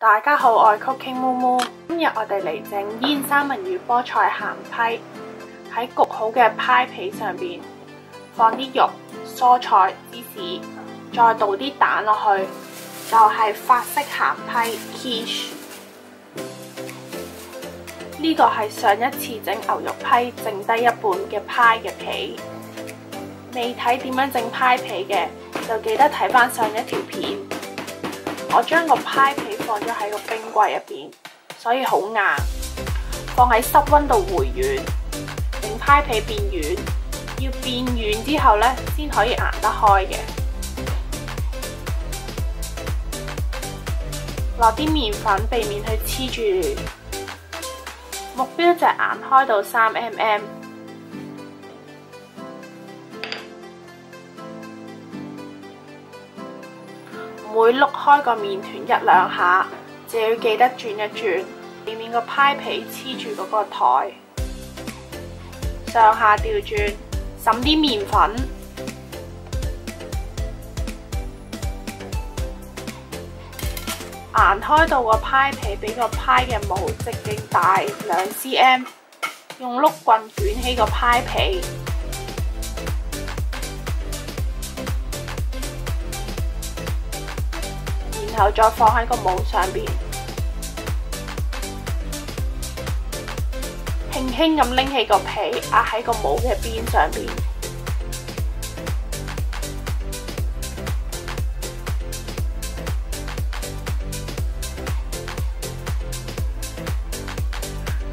大家好，我係 Cooking Moo。今日我哋嚟整煙三文魚菠菜鹹批。喺焗好嘅批皮上邊放啲肉、蔬菜、芝士，再倒啲蛋落去，就係法式鹹批 quiche。呢個係上一次整牛肉批剩低一半嘅批嘅皮。未睇點樣整批皮嘅，就記得睇返上一條片。我將個批皮放咗喺個冰櫃入邊，所以好硬，放喺室溫度回軟，令批皮變軟。要變軟之後呢，先可以硬得開嘅。落啲麵粉，避免佢黐住。目標就係硬開到3mm。每碌開個麵團一兩下，就要記得轉一轉，避免個批皮黐住嗰個台。上下調轉，揼啲麵粉，硬開到個批皮比個批嘅模直徑大2cm，用碌棍捲起個批皮。然後再放喺個模上邊，輕輕咁拎起個皮壓喺個模嘅邊上邊，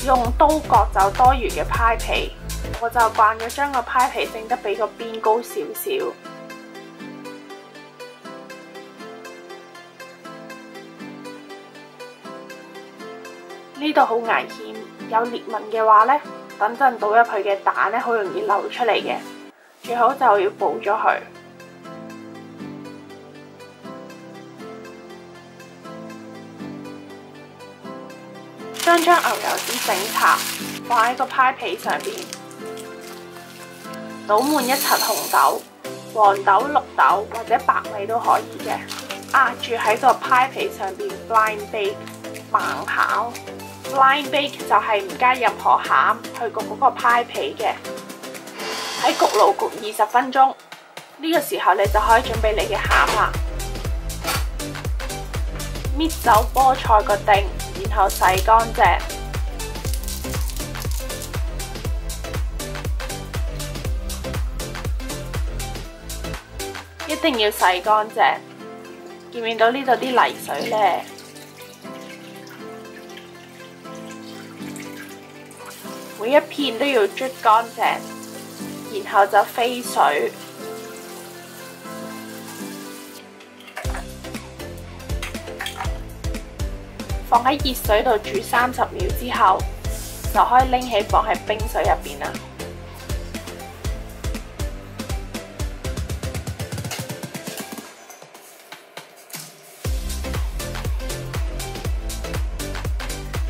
用刀割走多餘嘅批皮。我就慣咗將個批皮整得比個邊高少少。呢度好危險，有裂紋嘅話呢，等陣倒入去嘅蛋呢，好容易流出嚟嘅，最好就要補咗佢。將牛油紙整搽，放喺個批皮上邊，倒滿一層紅豆、黃豆、綠豆或者白米都可以嘅，壓住喺個批皮上邊 blind bake 慢烤。Blind bake 就係唔加任何餡去焗嗰個批皮嘅，喺焗爐焗20分鐘。呢個時候你就可以準備你嘅餡啦。搣走菠菜個丁，然後洗乾淨。一定要洗乾淨。見唔見到呢度啲泥水呢？每一片都要捽乾淨，然後就飛水。放喺熱水度煮30秒之後，就可以拎起放喺冰水入邊啦。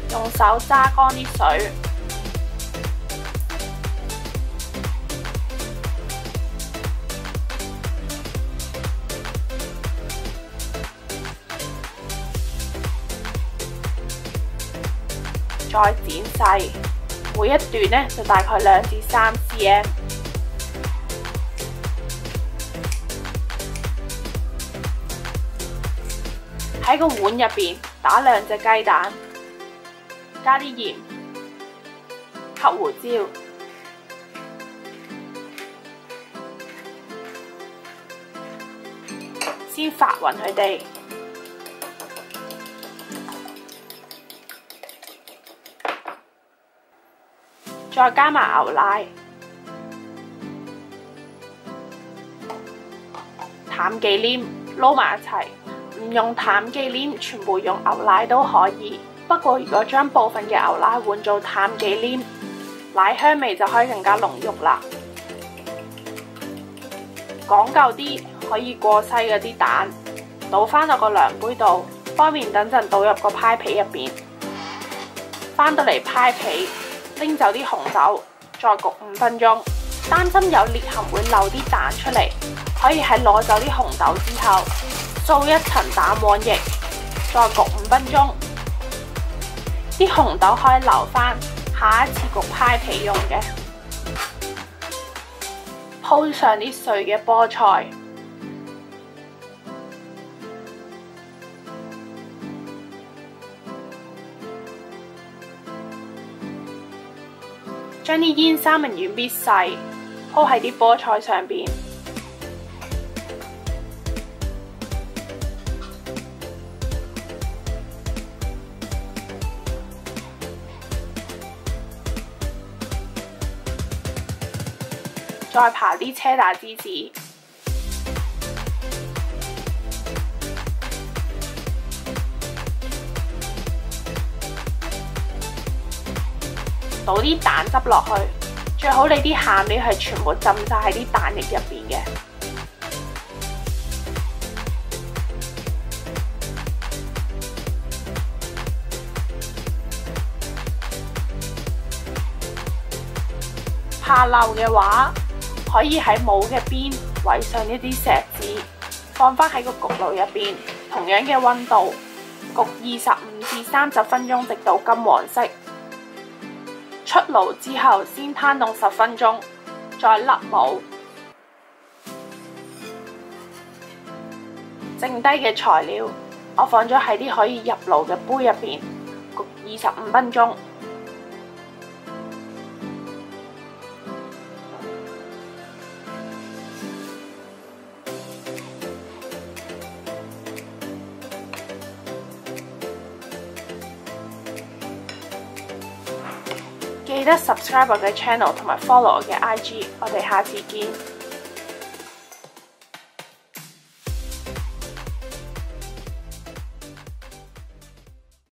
用手揸乾啲水。再剪細，每一段呢就大概2至3cm。喺個碗入邊打2隻雞蛋，加啲鹽、黑胡椒，先發勻佢哋。再加埋牛奶、淡忌廉撈埋一齊，唔用淡忌廉，全部用牛奶都可以。不過如果將部分嘅牛奶換做淡忌廉，奶香味就可以更加濃郁啦。講究啲可以過篩嗰啲蛋，倒返落個量杯度，方便等陣倒入個批皮入邊。返到嚟批皮。拎走啲紅豆，再焗5分鐘。擔心有裂痕會漏啲蛋出嚟，可以喺攞走啲紅豆之後，掃一層蛋黃液，再焗5分鐘。啲紅豆可以留返下一次焗派皮用嘅。鋪上啲碎嘅菠菜，將啲煙三文魚搣細，鋪喺啲菠菜上邊。再刨啲車打芝士，倒啲蛋汁落去，最好你啲餡料係全部浸晒喺啲蛋液入邊嘅。怕漏嘅話，可以喺帽嘅邊圍上一啲錫紙，放返喺個焗爐入邊，同樣嘅溫度焗25至30分鐘，直到金黃色。出爐之後先攤凍10分鐘，再甩帽。剩低嘅材料，我放咗喺啲可以入爐嘅杯入邊，焗25分鐘。記得 subscribe 我嘅 channel 同埋 follow 我嘅 IG， 我哋下次見。